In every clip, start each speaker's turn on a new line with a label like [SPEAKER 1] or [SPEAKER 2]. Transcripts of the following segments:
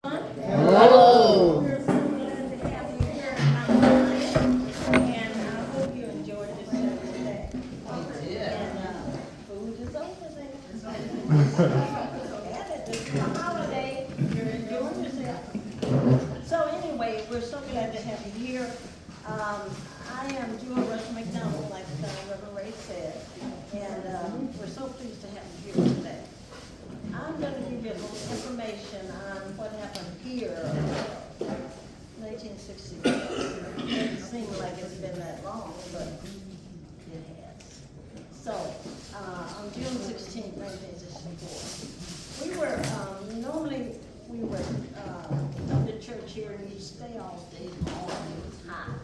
[SPEAKER 1] Hello.
[SPEAKER 2] We're so glad to have you here tonight, and I hope you enjoyed the service today. And food is over there. Forget it, this is a holiday, you're enjoying yourself. So anyway, we're so glad to have you here. I am Jewel Rush McDonald, like Reverend Ray said, and we're so pleased to have you here today. I'm gonna give you a little information on what happened here in 1960. It doesn't seem like it's been that long, but it has. So, on June 16th, 1964, we were, normally, we would, come to church here and you'd stay all day long, it was hot.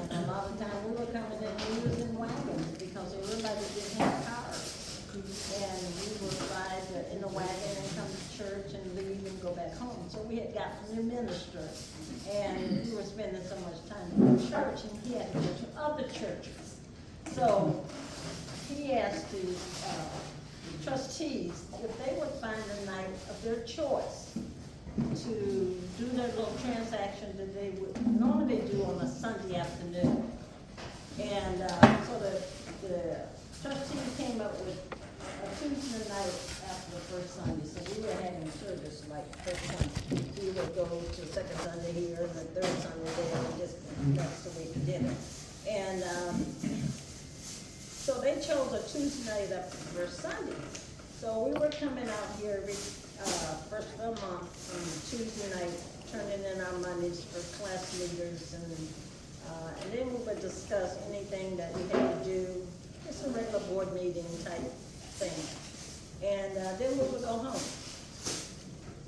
[SPEAKER 2] And a lot of time we were coming in, we was in wagons because everybody didn't have cars. And we would ride in the wagon and come to church and leave and go back home. So we had gotten a new minister, and we were spending so much time in church, and he had to go to other churches. So he asked the trustees if they would find a night of their choice to do their little transaction that they would normally do on a Sunday afternoon. And so the trustees came up with Tuesday night after the first Sunday, so we were having service like first Sunday. We would go to second Sunday here and the third Sunday there, and just, that's the way we did it. And, so they chose a Tuesday night after the first Sunday. So we were coming out here every, first of the month on Tuesday night, turning in our monies for class leaders, and then we would discuss anything that we had to do, just a regular board meeting type thing. And then we would go home.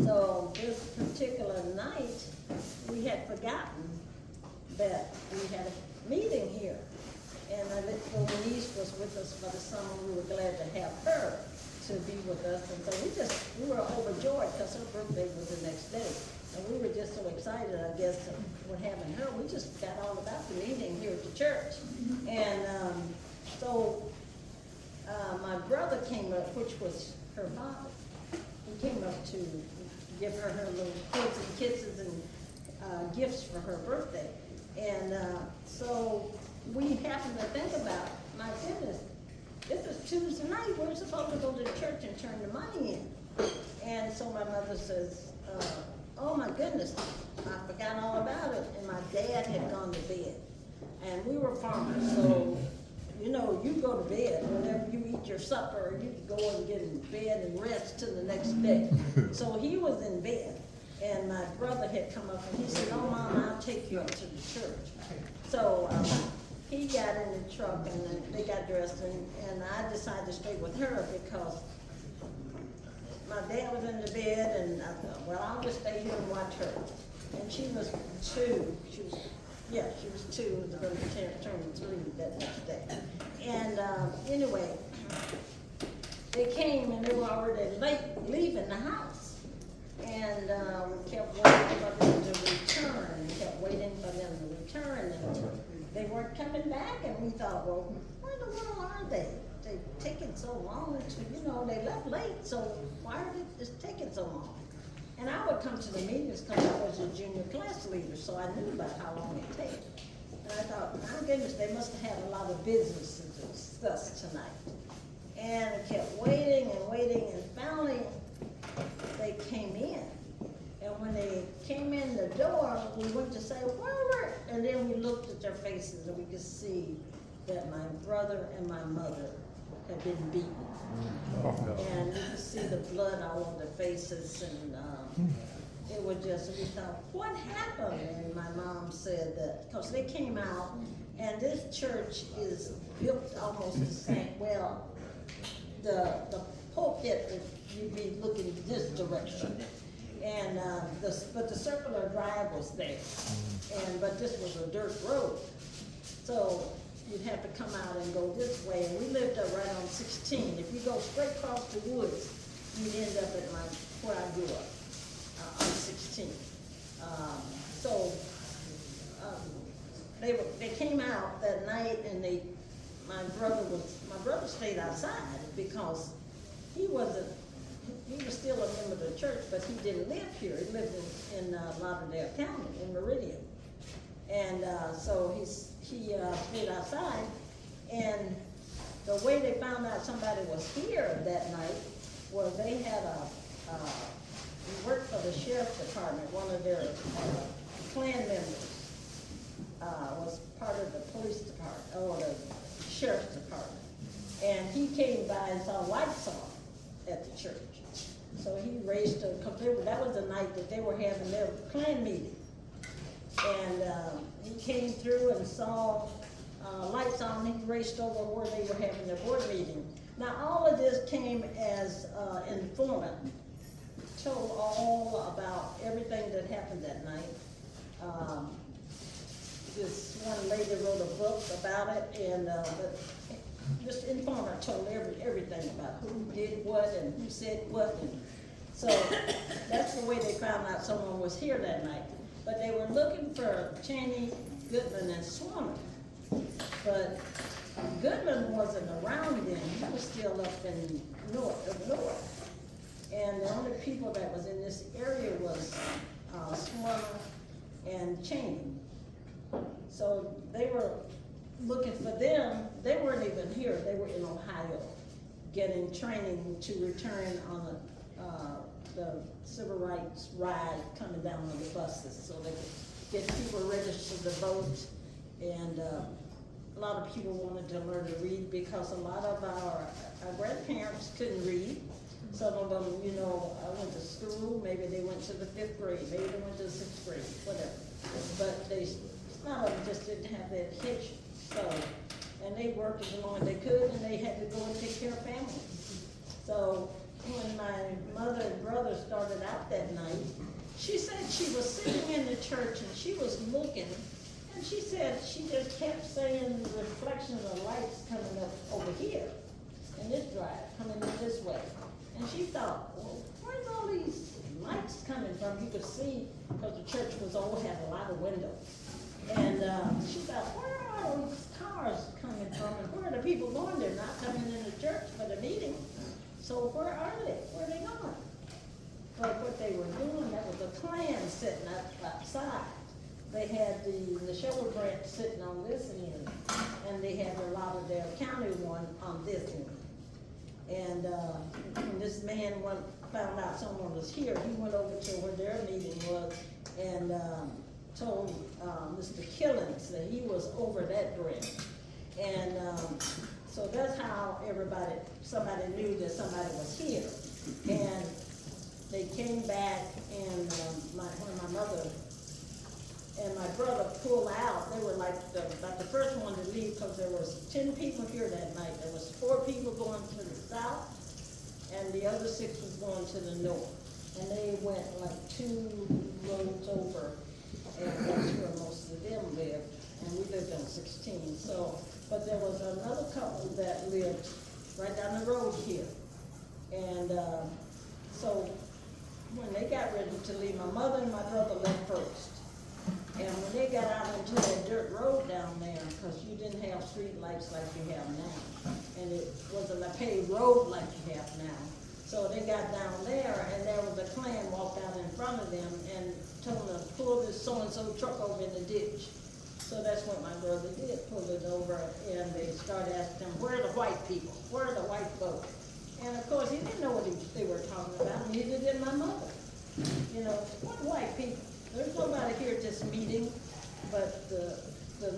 [SPEAKER 2] So this particular night, we had forgotten that we had a meeting here. And little Denise was with us for the summer. We were glad to have her to be with us. And so we were overjoyed because her birthday was the next day. And we were just so excited, I guess, with having her. We just got all about the meeting here at the church. And so my brother came up, which was her father. He came up to give her her little hugs and kisses and gifts for her birthday. And so we happened to think about, my goodness, this is Tuesday night, we're supposed to go to the church and turn the money in. And so my mother says, oh my goodness, I forgot all about it. And my dad had gone to bed. And we were farmers, so you know, you go to bed, whenever you eat your supper, you go and get in bed and rest till the next day. So he was in bed, and my brother had come up and he said, oh Mom, I'll take you up to the church. So he got in the truck and then they got dressed, and I decided to stay with her because my dad was in the bed, and I thought, well, I'll just stay here and watch her. And she was 2. She was 2, was going to turn 3 that next day. And anyway, they came and they were already late leaving the house. And we kept waiting for them to return, we kept waiting for them to return, and they weren't coming back, and we thought, well, where in the world are they? They've taken so long to, they left late, so why are they just taking so long? And I would come to the meetings because I was a junior class leader, so I knew about how long it takes. And I thought, my goodness, they must have had a lot of business to discuss tonight. And I kept waiting and waiting, and finally they came in. And when they came in the door, we went to say, where were? And then we looked at their faces and we could see that my brother and my mother had been beaten. And you could see the blood all on their faces, and it was just, we thought, what happened? And my mom said that, because they came out, and this church is built almost the same, well, the pulpit, you'd be looking this direction. And but the circular drive was there, but this was a dirt road. So you'd have to come out and go this way, and we lived up right on 16. If you go straight across the woods, you'd end up at where I grew up, on 16. They came out that night, and my brother stayed outside because he wasn't he was still a member of the church, but he didn't live here. He lived in Lauderdale County, in Meridian. And so he stayed outside, and the way they found out somebody was here that night was they had he worked for the sheriff's department. One of their Klan members was part of the police department, or the sheriff's department. And he came by and saw lights on at the church. So he raced, that was the night that they were having their Klan meeting. And he came through and saw lights on. He raced over where they were having their board meeting. Now, all of this came as informant, told all about everything that happened that night. This one lady wrote a book about it, and this informant told everything about who did what and who said what. And so that's the way they found out someone was here that night. But they were looking for Chaney, Goodman, and Swanner. But Goodman wasn't around then. He was still up in north. And the only people that was in this area was Swanner and Chaney. So they were looking for them. They weren't even here. They were in Ohio getting training to return on the civil rights ride coming down on the buses, so they could get people registered to vote. And a lot of people wanted to learn to read because a lot of our grandparents couldn't read. Some of them, went to school. Maybe they went to the 5th grade. Maybe they went to the 6th grade, whatever. But a lot of them just didn't have the education. So, and they worked as long as they could, and they had to go and take care of families. So when my mother and brother started out that night, she said she was sitting in the church and she was looking, and she said she just kept saying the reflection of the lights coming up over here in this drive, coming in this way. And she thought, well, where's all these lights coming from? You could see, because the church had a lot of windows. And she thought, where are all these cars coming from, and where are the people going? They're not coming in the church for the meeting. So where are they? Where are they going? But what they were doing, that was a Klan sitting outside. They had the Shelby branch sitting on this end, and they had the Lauderdale County one on this end. And when this man found out someone was here, he went over to where their meeting was and told Mr. Killings that he was over that branch. And so that's how somebody knew that somebody was here. And they came back, and when my mother and my brother pulled out, they were like about the first one to leave, because there was 10 people here that night. There was 4 people going to the south, and the other 6 was going to the north. And they went like 2 roads over, and that's where most of them lived. And we lived on 16. So, but there was another couple that lived right down the road here. And so when they got ready to leave, my mother and my brother left first. And when they got out into that dirt road down there, because you didn't have street lights like you have now, and it wasn't a paved road like you have now. So they got down there, and there was a Klan walked out in front of them and told them to pull this so-and-so truck over in the ditch. So that's what my brother did, pulled it over, and they started asking him, where are the white people? Where are the white folks? And of course, he didn't know what they were talking about, neither did my mother. What white people? There's nobody here at this meeting, but the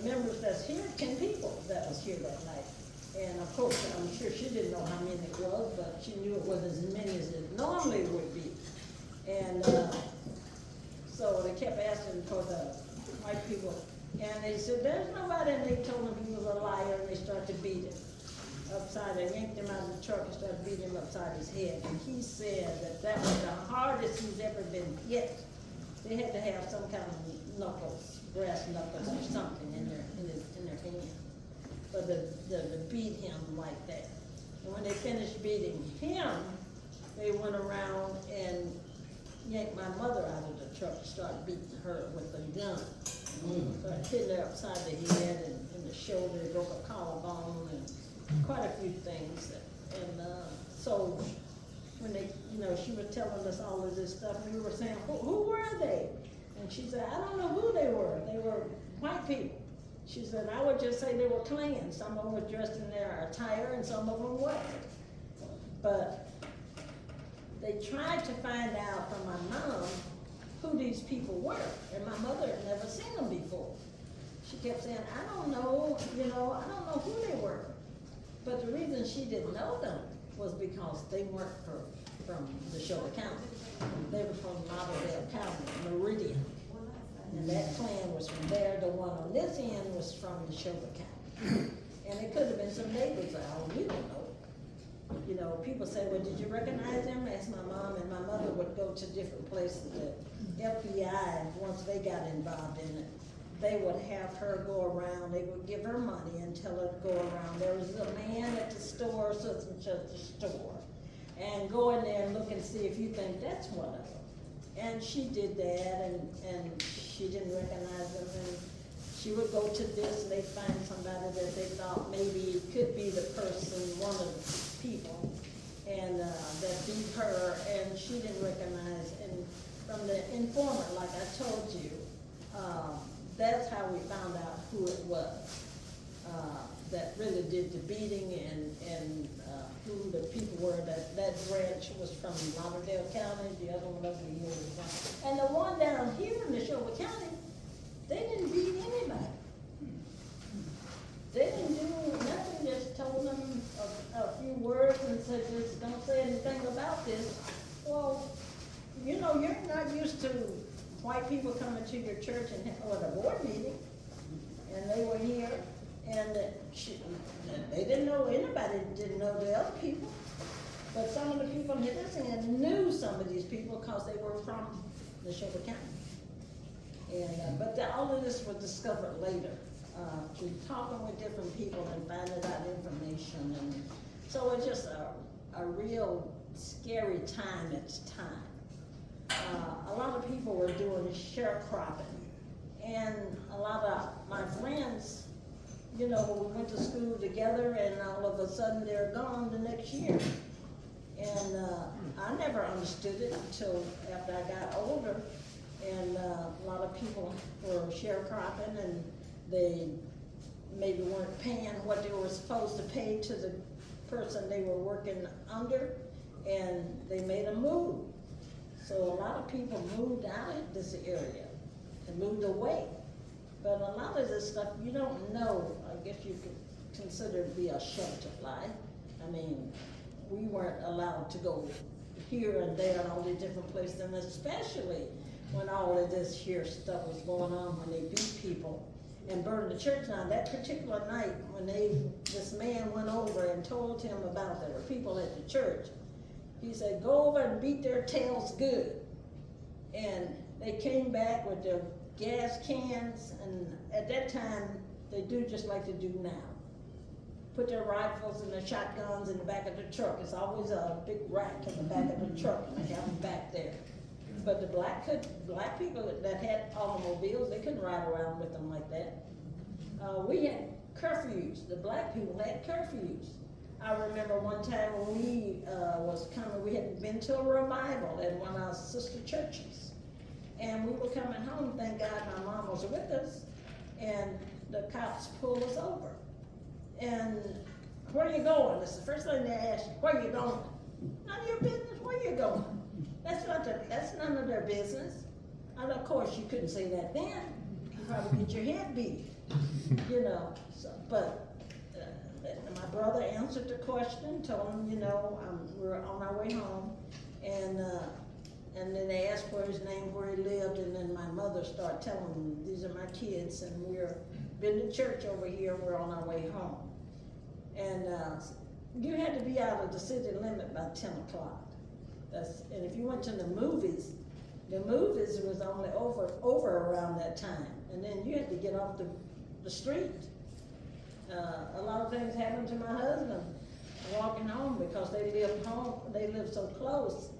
[SPEAKER 2] members that's here, 10 people that was here that night. And of course, I'm sure she didn't know how many it was, but she knew it was as many as it normally would be. And so they kept asking for the white people. And they said, there's nobody, and they told him he was a liar, and they started to beat him upside. They yanked him out of the truck and started beating him upside his head. And he said that was the hardest he's ever been hit. They had to have some kind of knuckles, brass knuckles or something in their hand, but to beat him like that. And when they finished beating him, they went around and yanked my mother out of the truck and started beating her with a gun. Started hitting her upside the head and in the shoulder, broke a collarbone and quite a few things. And so when they, she was telling us all of this stuff, and we were saying, who were they? And she said, I don't know who they were. They were white people. She said, I would just say they were Klan. Some of them were dressed in their attire, and some of them weren't. But they tried to find out from my mom who these people were, and my mother had never seen them before. She kept saying, I don't know, I don't know who they were. But the reason she didn't know them was because they weren't from Neshoba County. They were from Lauderdale County, Meridian. And that clan was from there. The one on this end was from Neshoba County. And it could have been some neighbors out, we don't know. People say, well, did you recognize them? Asked my mom, and my mother would go to different places. The FBI, once they got involved in it, they would have her go around, they would give her money and tell her to go around. There was a man at the store, such and such a store, and go in there and look and see if you think that's one of them. And she did that, and she didn't recognize them, and she would go to this, and they'd find somebody that they thought maybe could be the person, one of the people, and that beat her, and she didn't recognize. And from the informant, like I told you, that's how we found out who it was that really did the beating, and who the people were. That branch was from Lauderdale County, the other one over here was from. And the one down here in Neshoba County, they didn't beat anybody. They didn't do nothing, just told them a few words and said, just don't say anything about this. Well, you're not used to white people coming to your church or the board meeting, and they were here, and they didn't know, anybody didn't know the other people, but some of the people on this end knew some of these people because they were from Neshoba County. And but all of this was discovered later, through talking with different people and finding out information, and so it's just a real scary time at the time. A lot of people were doing sharecropping, and a lot of my friends, we went to school together, and all of a sudden they're gone the next year. And I never understood it until after I got older, and a lot of people were sharecropping, and they maybe weren't paying what they were supposed to pay to the person they were working under, and they made a move. So a lot of people moved out of this area and moved away. But a lot of this stuff you don't know, I guess you could consider to be a sheltered life. I mean, we weren't allowed to go here and there and all these different places, and especially when all of this here stuff was going on, when they beat people and burned the church down. That particular night when this man went over and told him about there were people at the church, he said, go over and beat their tails good. And they came back with their gas cans, and at that time, they do just like they do now. Put their rifles and their shotguns in the back of the truck. It's always a big rack in the back of the truck, and they have them back there. But the black people that had automobiles, they couldn't ride around with them like that. We had curfews. The black people had curfews. I remember one time when we had been to a revival at one of our sister churches. And we were coming home, thank God my mom was with us, and the cops pulled us over. And where are you going? That's the first thing they asked you, where are you going? None of your business, where are you going? That's none of their business. And of course, you couldn't say that then. You'd probably get your head beat, but my brother answered the question, told him, we were on our way home, and then they asked for his name, where he lived, and then my mother started telling him, these are my kids, and we're been to church over here, and we're on our way home. And you had to be out of the city limit by 10 o'clock. And if you went to the movies was only over around that time, and then you had to get off the street. A lot of things happened to my husband walking home because they lived so close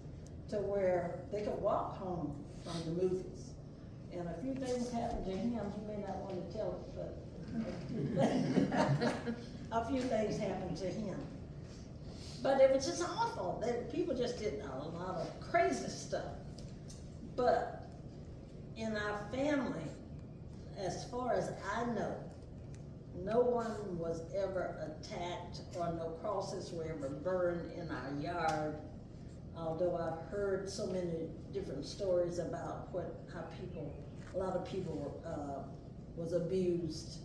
[SPEAKER 2] to where they could walk home from the movies. And a few things happened to him, he may not want to tell us, but a few things happened to him. But it was just awful, that people just did a lot of crazy stuff. But in our family, as far as I know, no one was ever attacked or no crosses were ever burned in our yard. Although I've heard so many different stories about how a lot of people was abused.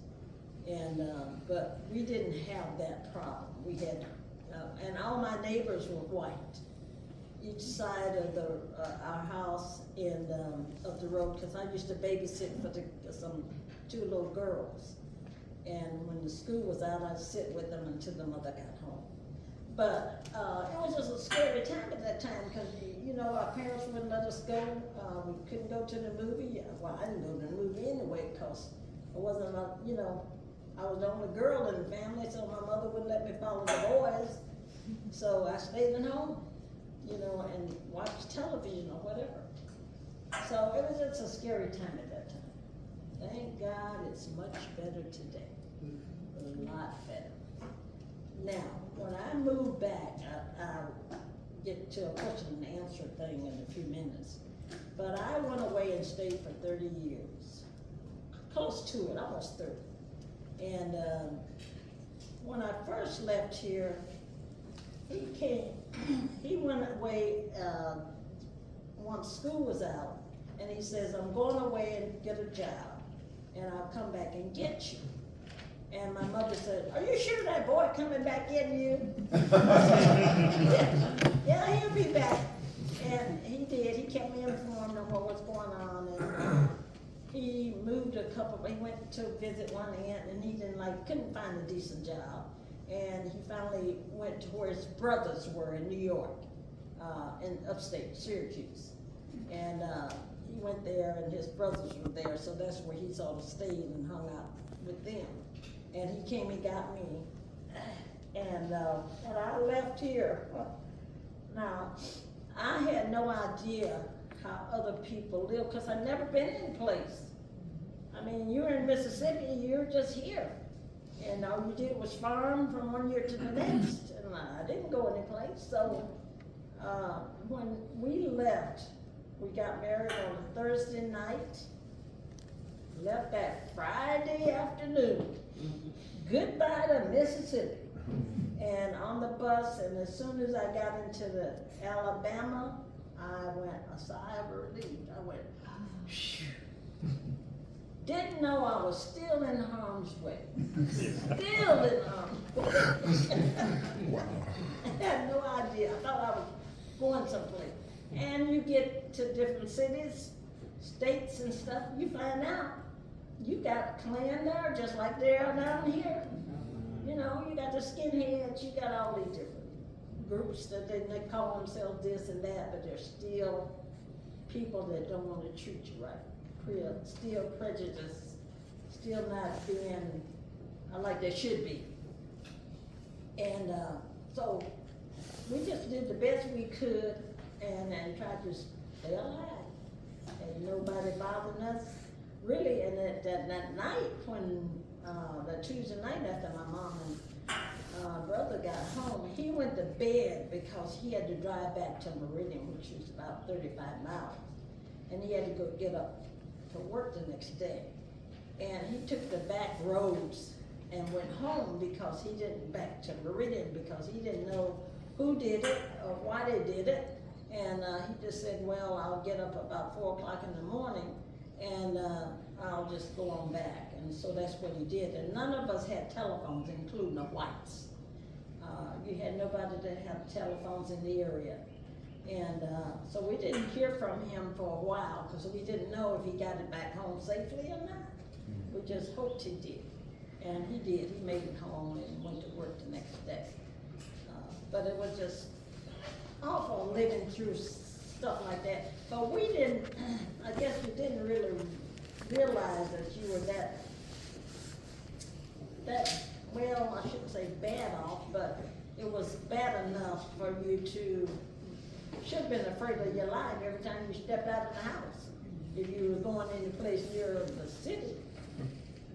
[SPEAKER 2] And, but we didn't have that problem. We had, and all my neighbors were white. Each side of our house and of the road, because I used to babysit for some 2 little girls. And when the school was out, I'd sit with them until the mother got home. But it was just a scary time at that time, because you know, our parents wouldn't let us go. We couldn't go to the movie. Well, I didn't go to the movie anyway, because I wasn't, you know, I was the only girl in the family, so my mother wouldn't let me follow the boys. So I stayed at home, you know, and watched television or whatever. So it was just a scary time at that time. Thank God it's much better today, a lot better. Now, when I moved back, I'll get to a question and answer thing in a few minutes. But I went away and stayed for 30 years, close to it, almost 30. And when I first left here, he went away once school was out, and he says, I'm going away and get a job, and I'll come back and get you. And my mother said, are you sure that boy coming back getting you? Yeah, he'll be back. And he did. He kept me informed on what was going on. And he moved he went to visit one aunt, and he couldn't find a decent job. And he finally went to where his brothers were in New York, in upstate Syracuse. And he went there, and his brothers were there, so that's where he sort of stayed and hung out with them. And he came and got me. And when I left here, now, I had no idea how other people live, because I'd never been in a place. I mean, you're in Mississippi, you're just here. And all you did was farm from one year to the next, and I didn't go anyplace. So when we left, we got married on a Thursday night, left that Friday afternoon. Goodbye to Mississippi. And on the bus, and as soon as I got into the Alabama, I went a sigh of relief. I went, phew. Didn't know I was still in harm's way. Still in harm's way.
[SPEAKER 1] Wow.
[SPEAKER 2] I had no idea. I thought I was going someplace. And you get to different cities, states and stuff, you find out you got a clan there just like they are down here. You know, you got the skinheads, you got all these different groups that they call themselves this and that, but they're still people that don't want to treat you right. Still prejudice, still not being like they should be. And so we just did the best we could and tried to stay alive. And nobody bothering us. Really, and that night when, the Tuesday night after my mom and brother got home, he went to bed because he had to drive back to Meridian, which was about 35 miles. And he had to go get up to work the next day. And he took the back roads and went home because he didn't, back to Meridian, because he didn't know who did it or why they did it. And he just said, well, I'll get up about 4 o'clock in the morning and I'll just go on back. And so that's what he did. And none of us had telephones, including the whites. You had nobody that had telephones in the area. And so we didn't hear from him for a while because we didn't know if he got it back home safely or not. We just hoped he did. And he did. He made it home and went to work the next day. But it was just awful living through stuff like that. But we didn't, I guess we didn't really realize that you were that, well, I shouldn't say bad off, but it was bad enough for you to, should have been afraid of your life every time you stepped out of the house, if you were going any place near the city.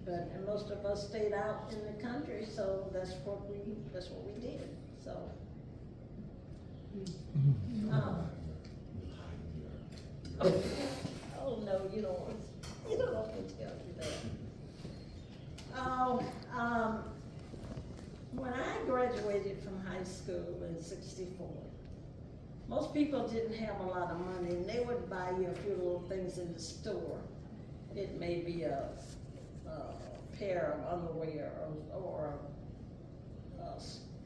[SPEAKER 2] But and most of us stayed out in the country, so that's what we did. So Oh, no, you don't want me to tell you that. Oh, when I graduated from high school in '64, most people didn't have a lot of money, and they would buy you a few little things in the store. It may be a pair of underwear or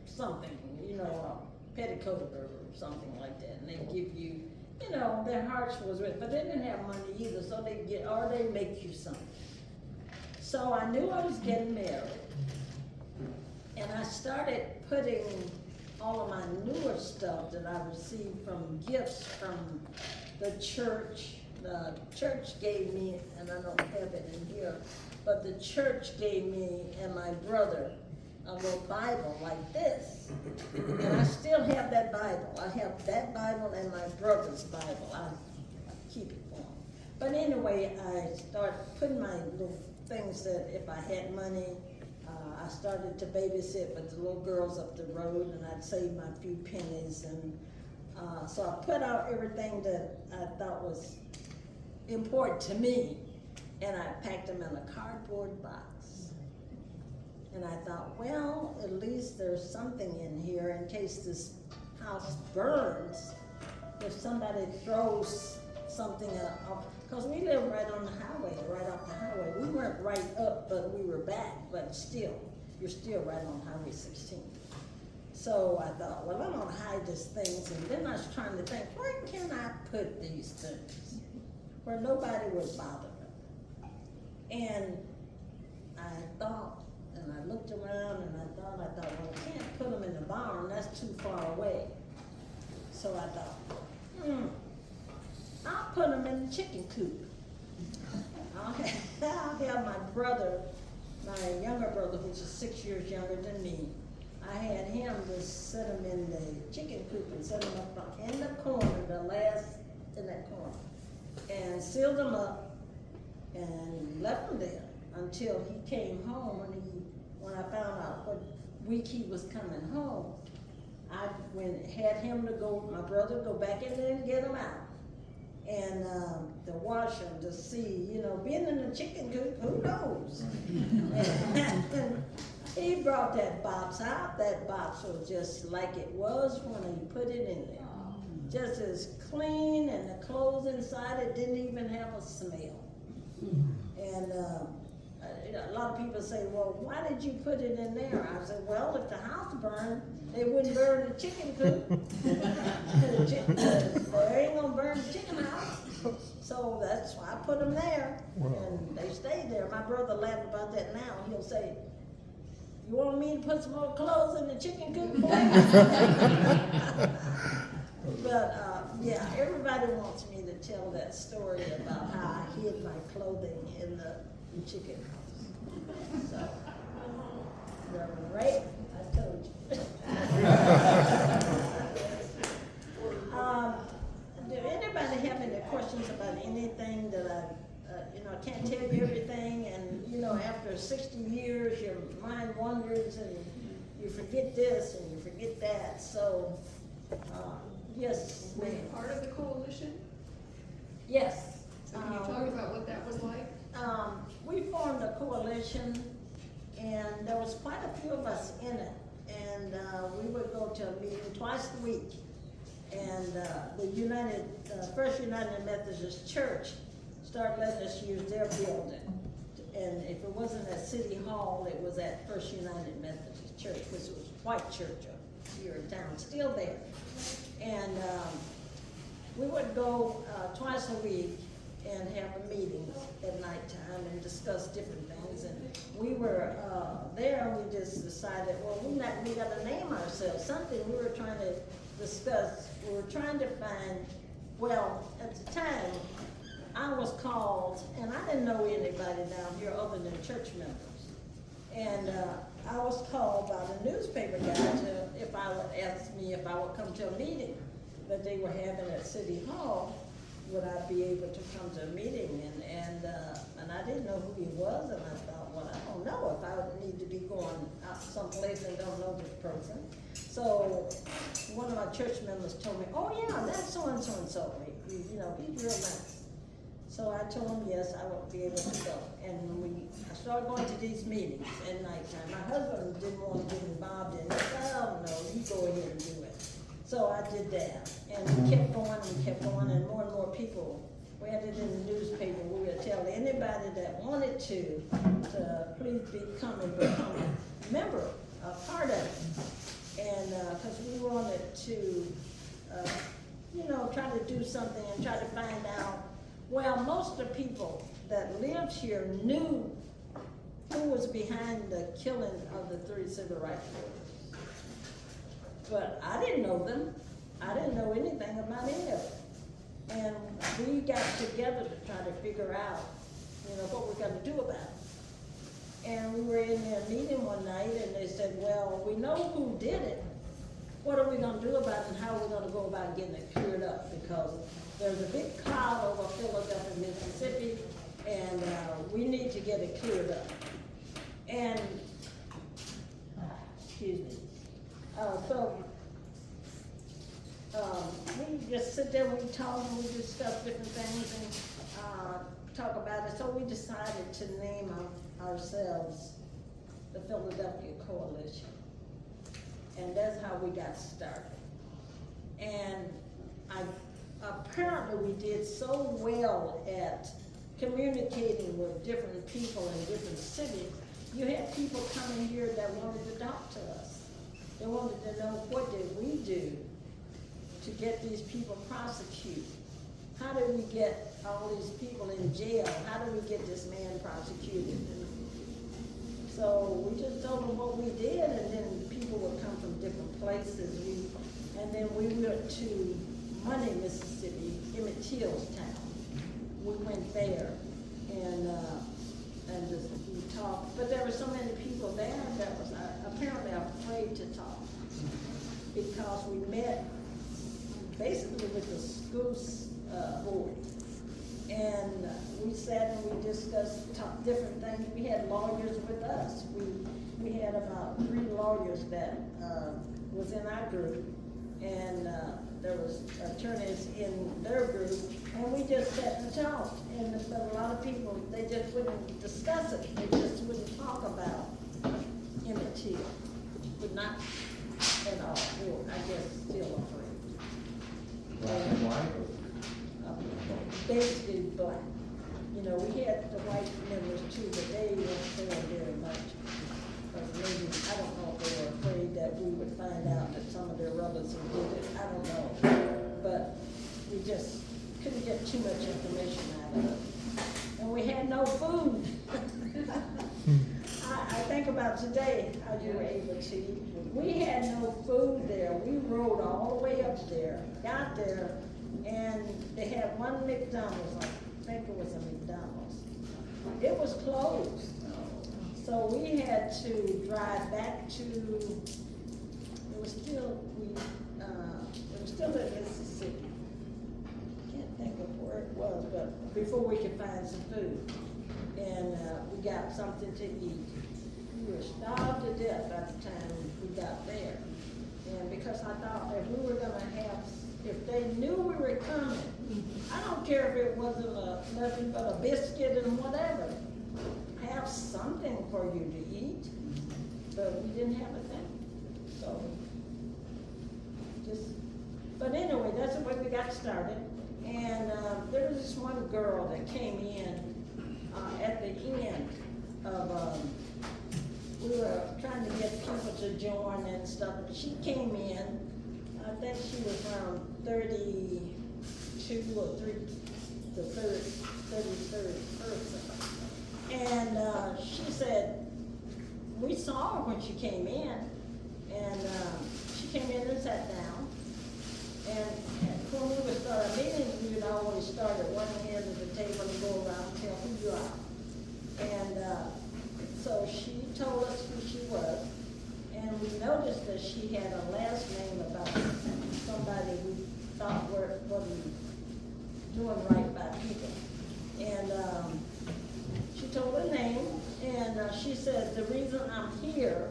[SPEAKER 2] something, a petticoat or something like that, and they give you, their hearts was with, but they didn't have money either, so they make you something. So I knew I was getting married, and I started putting all of my newer stuff that I received from gifts from the church. The church gave me, and I don't have it in here, but the church gave me and my brother a little Bible like this. And I still have that Bible. I have that Bible and my brother's Bible. I keep it for him. But anyway, I started putting my little things that if I had money, I started to babysit with the little girls up the road, and I'd save my few pennies. And so I put out everything that I thought was important to me, and I packed them in a cardboard box. And I thought, well, at least there's something in here in case this house burns. If somebody throws something off, because we live right on the highway, right off the highway. We weren't right up, but we were back, but still, you're still right on Highway 16. So I thought, well, I'm gonna hide these things, and then I was trying to think, where can I put these things where nobody would bother them? And I thought, and I looked around, and I thought, well, I can't put them in the barn, that's too far away. So I thought, I'll put them in the chicken coop. I'll have my brother, my younger brother, which is 6 years younger than me, I had him just set them in the chicken coop and set them up in the corner, the last in that corner, and sealed them up and left them there until he came home. When I found out what week he was coming home, I had him to go, my brother go back in there and get them out. And to wash them, to see, being in the chicken coop, who knows? And he brought that box out. That box was just like it was when he put it in there. Just as clean, and the clothes inside it didn't even have a smell. And a lot of people say, well, why did you put it in there? I said, well, if the house burned, they wouldn't burn the chicken coop. They ain't gonna burn the chicken house. So that's why I put them there. Wow. And they stayed there. My brother laughs about that now. He'll say, you want me to put some more clothes in the chicken coop for you? But yeah, everybody wants me to tell that story about how I hid my clothing in the chicken house. So, right? I told you. Do anybody have any questions about anything that I can't tell you everything, and after 60 years your mind wanders and you forget this and you forget that. So yes,
[SPEAKER 1] Were you
[SPEAKER 2] ma'am.
[SPEAKER 1] part of the coalition?
[SPEAKER 2] Yes.
[SPEAKER 1] So can you talk about what that was like?
[SPEAKER 2] We formed a coalition, and there was quite a few of us in it, and we would go to a meeting twice a week. And the First United Methodist Church started letting us use their building. And if it wasn't at City Hall, it was at First United Methodist Church, which was White Church here in town, still there. And we would go twice a week and have a meeting at nighttime and discuss different things. And we were there, and we just decided, well, we got to name ourselves something. We were trying to discuss, we were trying to find, well, at the time, I was called, and I didn't know anybody down here other than church members. And I was called by the newspaper guy if I would ask me if I would come to a meeting that they were having at City Hall. Would I be able to come to a meeting? And I didn't know who he was, and I thought, well, I don't don't know if I would need to be going out someplace and don't know this person. So one of my church members told me, oh yeah, that's so-and-so and so, you know, he's real nice. So I told him, yes, I would be able to go. And I started going to these meetings at nighttime. My husband didn't want to get involved in it. I said, oh no, you go ahead and do it. So I did that. And we kept going and kept going, and more people. We had it in the newspaper. We would tell anybody that wanted to please become a member, a part of it. And, cause we wanted to, you know, try to do something and try to find out. Well, most of the people that lived here knew who was behind the killing of the 3 civil rights workers. But I didn't know them. I didn't know anything about any of them. And we got together to try to figure out, you know, what we're gonna do about it. And we were in their meeting one night and they said, well, we know who did it. What are we gonna do about it and how are we gonna go about getting it cleared up? Because there's a big cloud over Philadelphia, Mississippi, and we need to get it cleared up. And, excuse me. We just sit there, we talk, and we discuss different things and talk about it. So we decided to name ourselves the Philadelphia Coalition. And that's how we got started. And apparently we did so well at communicating with different people in different cities. You had people coming here that wanted to talk to us. They wanted to know, what did we do to get these people prosecuted? How did we get all these people in jail? How did we get this man prosecuted? So we just told them what we did, and then people would come from different places. And then we went to Money, Mississippi, Emmett Till's town. We went there and just we talked. But there were so many people there that was apparently afraid to talk, because we met basically with the school board. And we sat and we discussed different things. We had lawyers with us. We had about 3 lawyers that was in our group, and there was attorneys in their group, and we just sat and talked. But a lot of people, they just wouldn't discuss it. They just wouldn't talk about Emmett Till. Would not at all. They were, I guess, still afraid.
[SPEAKER 3] Black and white?
[SPEAKER 2] Basically black. You know, we had the white members too, but they weren't there very much. But maybe, I don't know if they were afraid that we would find out that some of their relatives did it. I don't know. But we just couldn't get too much information out of it. And we had no food. I think about today, how you were able to eat. We had no food there. We rode all the way up there, got there, and they had one McDonald's. I think it was a McDonald's. It was closed. So we had to drive back to, it was still in Mississippi. Can't think of where it was, but before we could find some food. And we got something to eat. We were starved to death by the time we got there. And because I thought if we were gonna have, if they knew we were coming, I don't care if it wasn't nothing but a biscuit and whatever, have something for you to eat, but we didn't have a thing. So, but anyway, that's the way we got started. And there was this one girl that came in at the end of, we were trying to get people to join and stuff. She came in, I think she was around 32 or 33rd person. And she said, we saw her when she came in, and she came in and sat down. And when we would start a meeting, we would always start at one end of the table and go around and tell who you are. And so she told us who she was, and we noticed that she had a last name about somebody we thought wasn't doing right by people. And she told her name, and she said, the reason I'm here,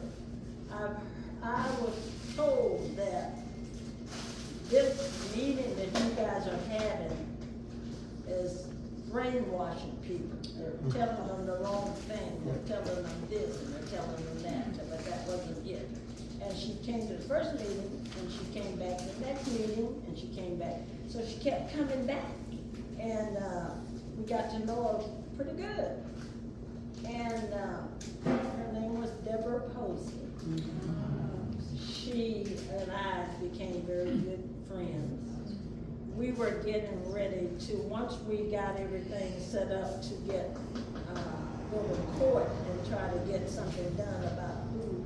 [SPEAKER 2] I was told that this meeting that you guys are having is brainwashing people. They're telling them the wrong thing, they're telling them this and they're telling them that, but that wasn't it. And she came to the first meeting, and she came back to the next meeting, and she came back. So she kept coming back, and we got to know her pretty good. And her name was Deborah Posey. She and I became very good friends. We were getting ready to, once we got everything set up to get, go to court and try to get something done about who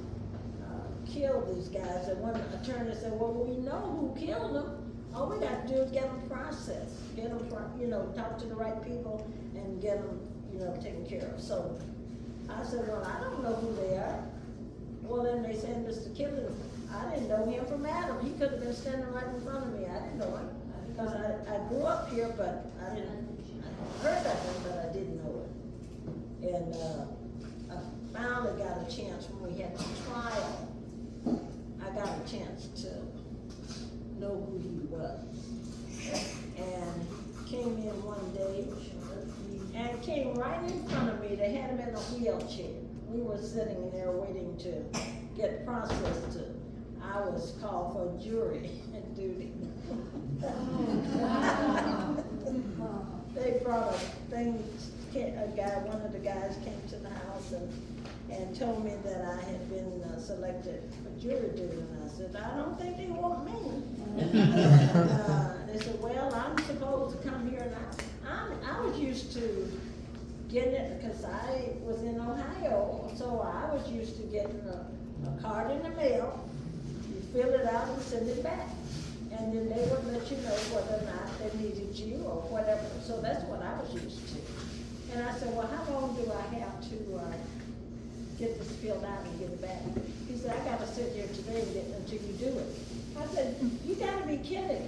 [SPEAKER 2] killed these guys. And one attorney said, well, we know who killed them. All we got to do is get them processed, get them, talk to the right people and get them, taken care of. So I said, well, I don't know who they are. Well, then they said, Mr. Killen, I didn't know him from Adam. He could have been standing right in front of me. I didn't know him. Because I grew up here, but I heard of him, but I didn't know him. And I finally got a chance when we had the trial. I got a chance to know who he was. And he came in one day and came right in front of me. They had him in a wheelchair. We were sitting there waiting to get processed. I was called for jury duty. They brought a thing, one of the guys came to the house and told me that I had been selected for jury duty. And I said, I don't think they want me. They said, well, I'm supposed to come here now. I was used to getting it because I was in Ohio, so I was used to getting a card in the mail. You fill it out and send it back. And then they would let you know whether or not they needed you or whatever. So that's what I was used to. And I said, well, how long do I have to get this filled out and get it back? He said, I gotta sit here today until you do it. I said, you gotta be kidding.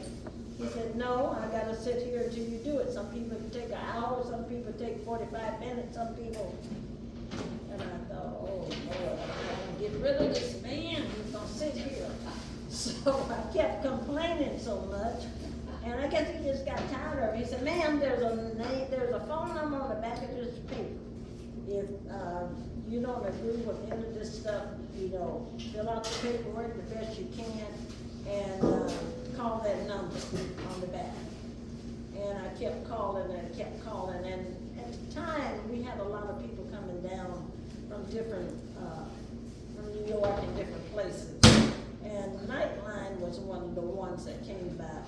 [SPEAKER 2] He said, no, I gotta sit here until you do it. Some people take an hour, some people take 45 minutes, some people. And I thought, oh Lord, I'm gonna get rid of this man who's gonna sit here. So I kept complaining so much, and I guess he just got tired of it. He said, ma'am, there's a phone number on the back of this paper. If you don't agree with any of this stuff, fill out the paperwork the best you can, and call that number on the back. And I kept calling, and at the time, we had a lot of people coming down from different, from New York and different places. And Nightline was one of the ones that came by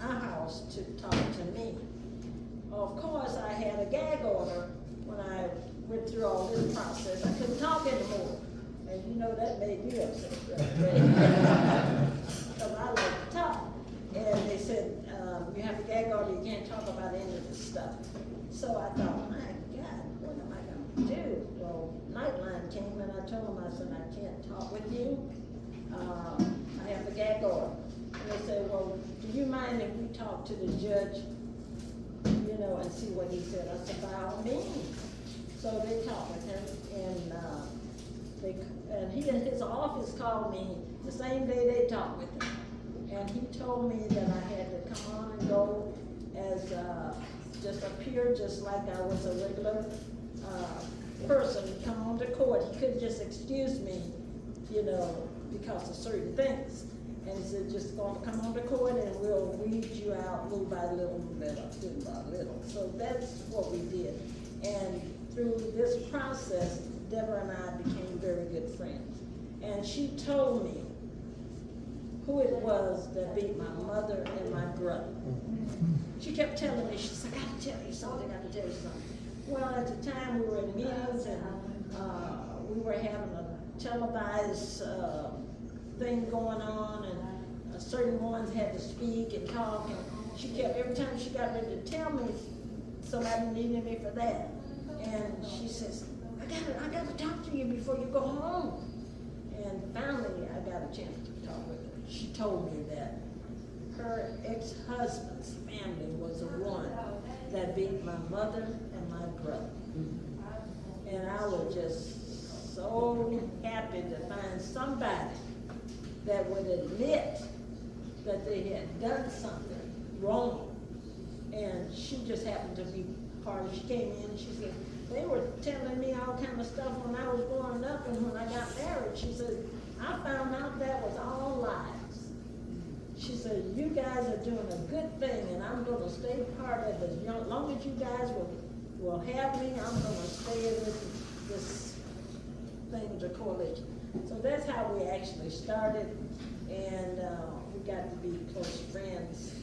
[SPEAKER 2] our house to talk to me. Of course, I had a gag order when I went through all this process. I couldn't talk anymore. And that made me upset. Because I like to talk. And they said, you have a gag order, you can't talk about any of this stuff. So I thought, my God, what am I going to do? Well, Nightline came and I told them, I said, I can't talk with you. I have the gag order. And they said, well, do you mind if we talk to the judge, and see what he said? I said, by all means. So they talked with him, and he and his office called me the same day they talked with him. And he told me that I had to come on and go as, just appear just like I was a regular person, come on to court. He couldn't just excuse me, because of certain things. And he said, just gonna come on to court and we'll weed you out little by little, little by little. So that's what we did. And through this process, Deborah and I became very good friends. And she told me who it was that beat my mother and my brother. She kept telling me, she said, I gotta tell you something, Well, at the time we were in meetings and we were having a televised thing going on, and certain ones had to speak and talk, and she kept, every time she got ready to tell me somebody needed me for that, and she says, I gotta talk to you before you go home. And finally I got a chance to talk with her. She told me that her ex-husband's family was the one that beat my mother and my brother. And I was just so happy to find somebody that would admit that they had done something wrong. And she just happened to be part of, she came in and she said, they were telling me all kind of stuff when I was growing up and when I got married. She said, I found out that was all lies. She said, you guys are doing a good thing and I'm gonna stay part of it. As long as you guys will have me, I'm gonna stay with this thing, the coalition. So that's how we actually started, and we got to be close friends.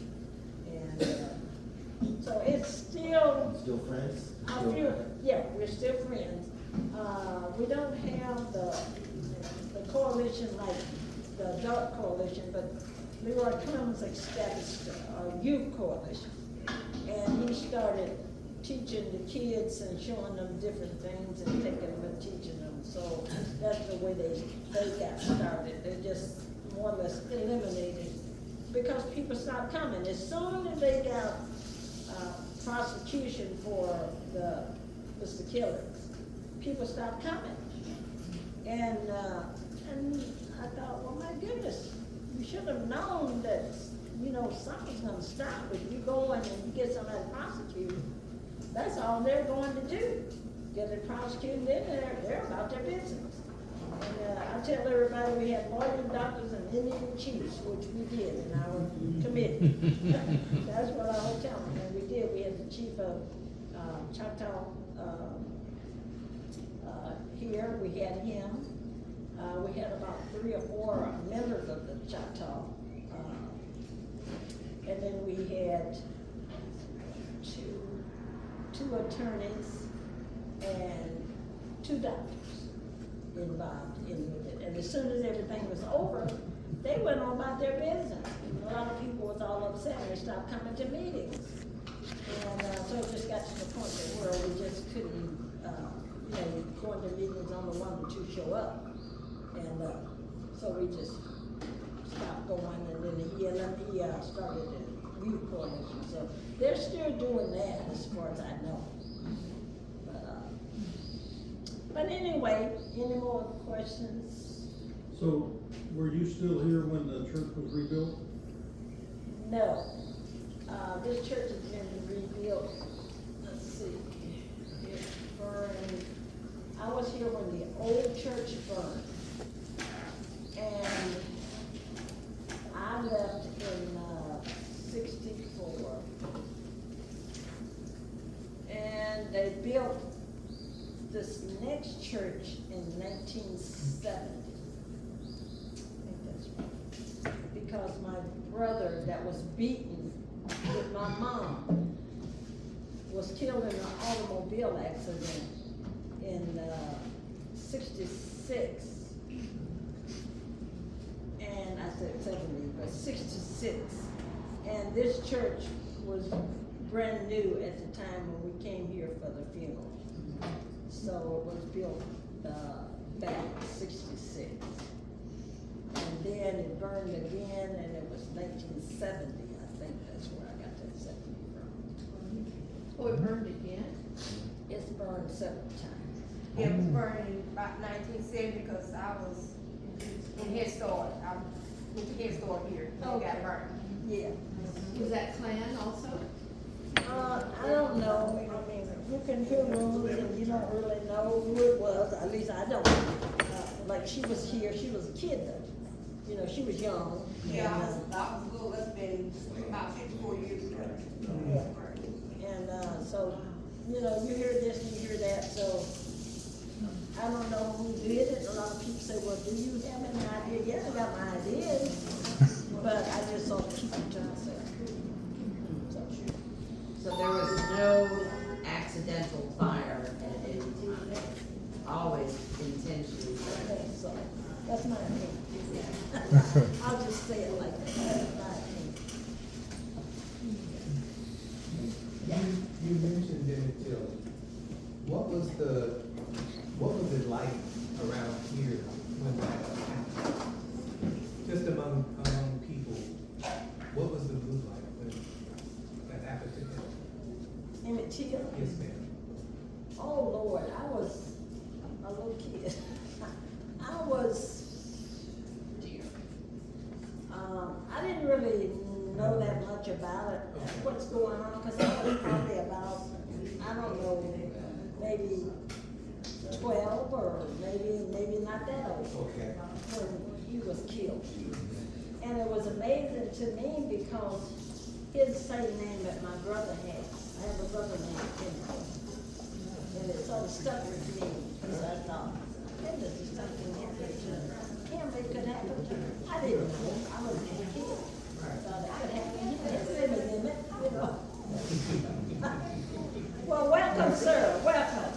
[SPEAKER 2] And so it's
[SPEAKER 3] Still friends?
[SPEAKER 2] I
[SPEAKER 3] Still
[SPEAKER 2] feel,
[SPEAKER 3] friends?
[SPEAKER 2] yeah, we're still friends. We don't have the coalition like the adult coalition, but Leroy Clemens established a youth coalition. And he started teaching the kids and showing them different things and taking them and teaching them. So that's the way they got started. They just more or less eliminated because people stopped coming. As soon as they got prosecution for the killings, people stopped coming. And I thought, well, my goodness, you should have known that, you know, something's gonna stop if you go in and you get somebody prosecuted. That's all they're going to do. Get it prosecuted, then they're about their business. And I tell everybody we had lawyers, doctors, and Indian chiefs, which we did in our committee. That's what I always tell them, and we did. We had the chief of Choctaw here, we had him. We had about 3 or 4 members of the Choctaw. And then we had two attorneys and 2 doctors involved in it. And as soon as everything was over, they went on about their business. And a lot of people was all upset and they stopped coming to meetings. And so it just got to the point that where we just couldn't, you know, go into meetings on the 1 or 2 show up. And so we just stopped going, and then he started the youth coalition. So they're still doing that as far as I know. But anyway, any more questions?
[SPEAKER 4] So, were you still here when the church was rebuilt?
[SPEAKER 2] No. This church has been rebuilt, let's see, it burned, I was here when the old church burned. And I left in 64. And they built this next church in 1970. I think that's right. Because my brother that was beaten with my mom was killed in an automobile accident in 66. And I said 70, but 66. And this church was brand new at the time when we came here for the funeral. So it was built back in 66. And then it burned again, and it was 1970, I think that's where I got that 70 from.
[SPEAKER 1] Oh, it burned again?
[SPEAKER 2] It's burned several times.
[SPEAKER 5] It was burning about 1970 because I was in Head Start. I went to Head Start here, and it got burned.
[SPEAKER 2] Yeah.
[SPEAKER 1] Was that Klan also?
[SPEAKER 2] I don't know, I mean, you can hear rumors and you don't really know who it was, at least I don't. Like she was here, she was a kid though, you know, she was young.
[SPEAKER 5] Yeah, I was little, that's been about 54 years ago.
[SPEAKER 2] Yeah. And so, you know, you hear this and you hear that, so I don't know who did it. A lot of people say, well, do you have any idea? Yeah, I got my ideas, but I just sort of keep them to myself.
[SPEAKER 6] So there was no accidental fire at any time, always intentionally.
[SPEAKER 2] Okay, so that's my opinion. I'll just say it like that, that's my opinion.
[SPEAKER 7] You mentioned Emmett Till. What was it like around here when that happened? Just among people, what was the mood like when that happened to him?
[SPEAKER 2] Emmett Till?
[SPEAKER 7] Yes, ma'am.
[SPEAKER 2] Oh, Lord, I was a little kid. I was, I didn't really know that much about it, what's going on, cause I was probably about, I don't know, maybe 12 or maybe not that old.
[SPEAKER 7] Okay.
[SPEAKER 2] When he was killed. And it was amazing to me because his same name that my brother had. I have a brother named Ken. And it sort of stuck with me, because I thought, hey, this is something happened to him, it could happen to him. I didn't know, I was a kid. Thought it could happen to him, it's living in it, you know. Well, welcome, sir, welcome.